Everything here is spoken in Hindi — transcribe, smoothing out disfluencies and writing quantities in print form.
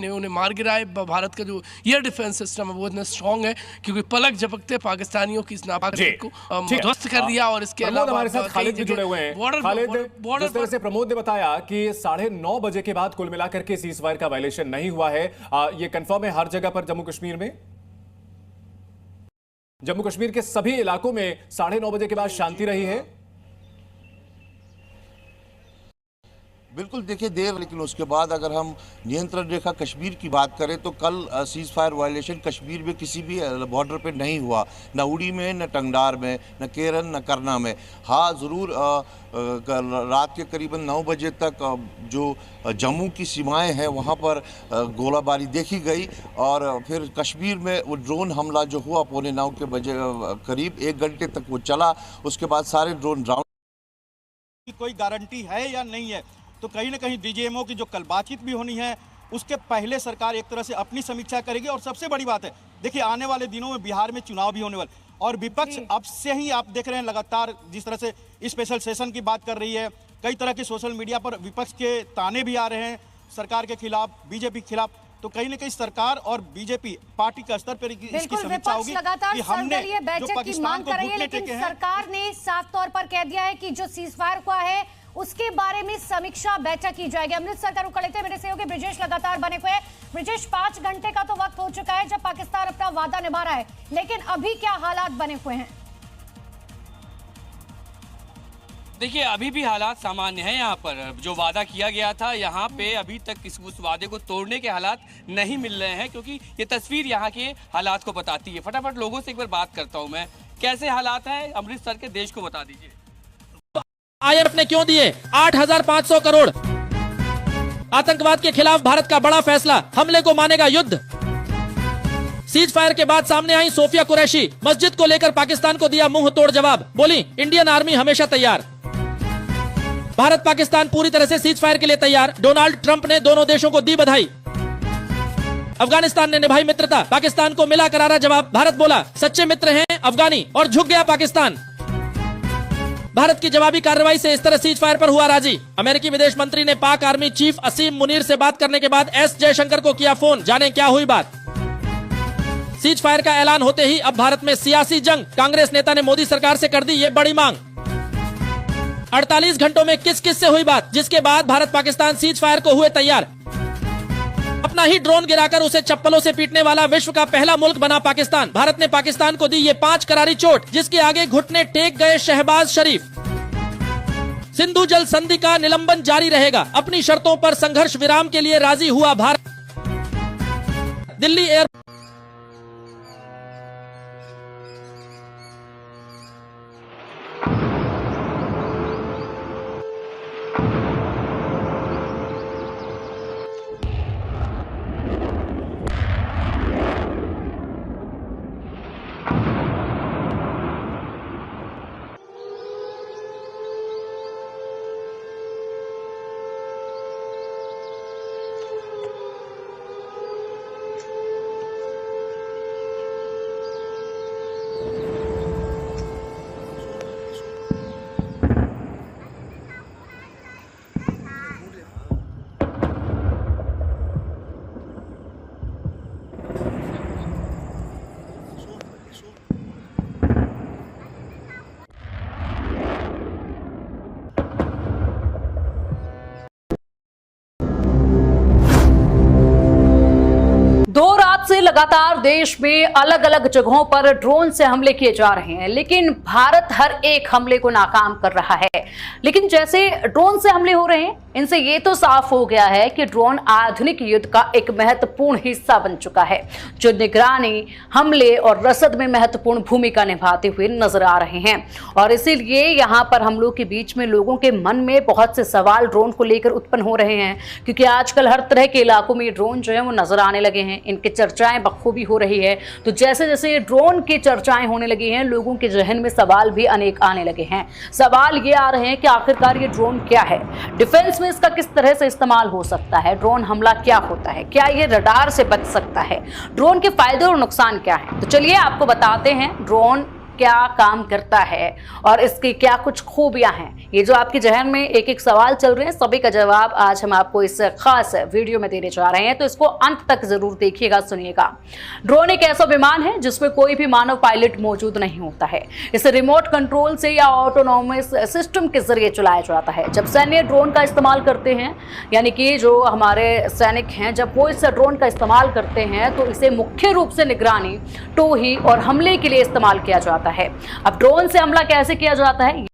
ने उन्हें मार गिराए। भारत का जो एयर डिफेंस सिस्टम है वो इतना स्ट्रॉन्ग है क्योंकि पलक झपकते पाकिस्तानियों की इस नापाकी को ध्वस्त कर दिया। और इसके अलावा हमारे साथ खालिद भी जुड़े हुए हैं। खालिद, जिस तरह से प्रमोद ने बताया कि 9:30 बजे के बाद कुल मिलाकर के सीजफायर का वायलेशन नहीं हुआ है, ये कंफर्म है हर जगह पर जम्मू कश्मीर में? जम्मू कश्मीर के सभी इलाकों में 9:30 बजे के बाद शांति रही है? बिल्कुल, देखिए देर, लेकिन उसके बाद अगर हम नियंत्रण रेखा कश्मीर की बात करें तो कल सीज फायर वायलेशन कश्मीर में किसी भी बॉर्डर पे नहीं हुआ, न उड़ी में, न टंगडार में, न केरन, न करना में। हाँ, ज़रूर रात के करीबन 9 बजे तक जो जम्मू की सीमाएं हैं वहाँ पर गोलाबारी देखी गई और फिर कश्मीर में वो ड्रोन हमला जो हुआ 9:15 के बजे करीब 1 घंटे तक वो चला। उसके बाद सारे ड्रोन ग्राउंड की कोई गारंटी है या नहीं है, तो कहीं ना कहीं डीजीएमओ की जो कल बातचीत भी होनी है उसके पहले सरकार एक तरह से अपनी समीक्षा करेगी। और सबसे बड़ी बात है, देखिए आने वाले दिनों में बिहार में चुनाव भी होने वाले और विपक्ष अब से ही आप देख रहे हैं लगातार जिस तरह से स्पेशल सेशन की बात कर रही है, कई तरह के सोशल मीडिया पर विपक्ष के ताने भी आ रहे हैं सरकार के खिलाफ, बीजेपी के खिलाफ। तो कहीं ना कहीं सरकार और बीजेपी पार्टी का स्तर पर इसकी समीक्षा होगी कि हमने जो पाकिस्तान को घुटने टेके हैं। सरकार ने साफ तौर पर कह दिया है कि जो सीजफायर हुआ है उसके बारे में समीक्षा बैठक की जाएगी। अमृतसर का रुख कर लेते हैं, मेरे सहयोगी ब्रिजेश लगातार बने हुए हैं। ब्रिजेश, 5 घंटे का तो वक्त हो चुका है जब पाकिस्तान अपना वादा निभा रहा है, लेकिन अभी क्या हालात बने हुए हैं? देखिए, अभी भी हालात सामान्य हैं। यहाँ पर जो वादा किया गया था यहाँ पे अभी तक उस वादे को तोड़ने के हालात नहीं मिल रहे हैं, क्योंकि ये तस्वीर यहाँ के हालात को बताती है। फटाफट लोगों से एक बार बात करता हूँ मैं, कैसे हालात हैं अमृतसर के, देश को बता दीजिए। IMF ने क्यों दिए 8,500 करोड़? आतंकवाद के खिलाफ भारत का बड़ा फैसला, हमले को मानेगा युद्ध। सीज फायर के बाद सामने आई सोफिया कुरैशी, मस्जिद को लेकर पाकिस्तान को दिया मुंह तोड़ जवाब, बोली इंडियन आर्मी हमेशा तैयार। भारत पाकिस्तान पूरी तरह से सीज फायर के लिए तैयार, डोनाल्ड ट्रंप ने दोनों देशों को दी बधाई। अफगानिस्तान ने निभाई मित्रता, पाकिस्तान को मिला करारा जवाब, भारत बोला सच्चे मित्र हैं अफगानी, और झुक गया पाकिस्तान। भारत की जवाबी कार्रवाई से इस तरह सीज फायर पर हुआ राजी। अमेरिकी विदेश मंत्री ने पाक आर्मी चीफ असीम मुनीर से बात करने के बाद एस जयशंकर को किया फोन, जाने क्या हुई बात। सीज फायर का ऐलान होते ही अब भारत में सियासी जंग, कांग्रेस नेता ने मोदी सरकार से कर दी ये बड़ी मांग। 48 घंटों में किस किस से हुई बात, जिसके बाद भारत पाकिस्तान सीज फायर को हुए तैयार। अपना ही ड्रोन गिराकर उसे चप्पलों से पीटने वाला विश्व का पहला मुल्क बना पाकिस्तान। भारत ने पाकिस्तान को दी ये 5 करारी चोट, जिसके आगे घुटने टेक गए शहबाज शरीफ। सिंधु जल संधि का निलंबन जारी रहेगा, अपनी शर्तों पर संघर्ष विराम के लिए राजी हुआ भारत। दिल्ली एयर से लगातार देश में अलग अलग जगहों पर ड्रोन से हमले किए जा रहे हैं, लेकिन भारत हर एक हमले को नाकाम कर रहा है। लेकिन जैसे ड्रोन से हमले हो रहे हैं, इनसे ये तो साफ हो गया है कि ड्रोन आधुनिक युद्ध का एक महत्वपूर्ण हिस्सा बन चुका है, जो निगरानी, हमले और रसद में महत्वपूर्ण भूमिका निभाते हुए नजर आ रहे हैं। और इसीलिए यहाँ पर हम लोग के बीच में लोगों के मन में बहुत से सवाल ड्रोन को लेकर उत्पन्न हो रहे हैं, क्योंकि आजकल हर तरह के इलाकों में ड्रोन जो है वो नजर आने लगे हैं, इनके चर्चाएं बखूबी हो रही है। तो जैसे जैसे ड्रोन की चर्चाएं होने लगी हैं, लोगों के जहन में सवाल भी अनेक आने लगे हैं। सवाल ये आ रहे हैं कि आखिरकार ये ड्रोन क्या है, डिफेंस में इसका किस तरह से इस्तेमाल हो सकता है, ड्रोन हमला क्या होता है, क्या ये रडार से बच सकता है, ड्रोन के फायदे और नुकसान क्या है। तो चलिए आपको बताते हैं ड्रोन क्या काम करता है और इसकी क्या कुछ खूबियां हैं, ये जो आपके जहन में एक एक सवाल चल रहे हैं, सभी का जवाब आज हम आपको इस खास वीडियो में देने जा रहे हैं, तो इसको अंत तक जरूर देखिएगा, सुनिएगा। ड्रोन एक ऐसा विमान है जिसमें कोई भी मानव पायलट मौजूद नहीं होता है। इसे रिमोट कंट्रोल से या ऑटोनॉमस सिस्टम के जरिए चलाया जाता है। जब सैन्य ड्रोन का इस्तेमाल करते हैं, यानी कि जो हमारे सैनिक हैं, जब वो इस ड्रोन का इस्तेमाल करते हैं तो इसे मुख्य रूप से निगरानी, टोही और हमले के लिए इस्तेमाल किया जाता है। अब ड्रोन से हमला कैसे किया जाता है